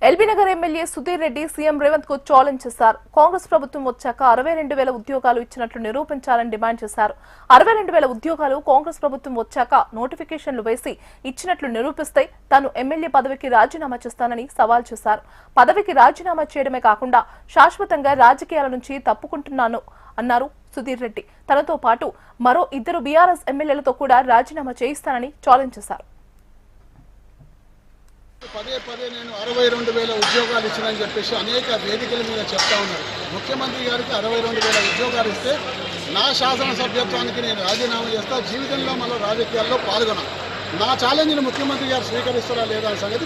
LB Nagar MLA Sudheer Reddy CM Revanth కు challenge చేశారు. కాంగ్రెస్ ప్రభుత్వం వచ్చాక 62,000 ఉద్యోగాలు ఇచ్చినట్లు నిరూపించాలని డిమాండ్ చేశారు. 62,000 ఉద్యోగాలు కాంగ్రెస్ ప్రభుత్వం వచ్చాక నోటిఫికేషన్లు వేసి ఇచ్చినట్లు నిరూపిస్తే తాను ఎమ్మెల్యే పదవికి రాజీనామా చేస్తానని సవాల్ చేశారు. పదవికి రాజీనామా చేయడమే కాకుండా శాశ్వతంగా రాజకీయాల నుంచి తప్పుకుంటున్నాను అన్నారు సుధీర్ రెడ్డి. తనతో పాటు మరో 2 బీఆర్ఎస్ ఎమ్మెల్యేలతో కూడా రాజీనామా చేయిస్తానని ఛాలెంజ్ చేశారు. పదే నేను 62,000 ఉద్యోగాలు ఇచ్చినని చెప్పేసి అనేక వేదికల మీద చెప్తా ఉన్నారు. ముఖ్యమంత్రి గారికి 62,000 ఉద్యోగాలు ఇస్తే నా శాసనసభ్యత్వానికి నేను రాజీనామా చేస్తా, జీవితంలో మళ్ళీ రాజకీయాల్లో పాల్గొనా. నా ఛాలెంజ్ని ముఖ్యమంత్రి గారు స్వీకరిస్తారా లేదా అనే సంగతి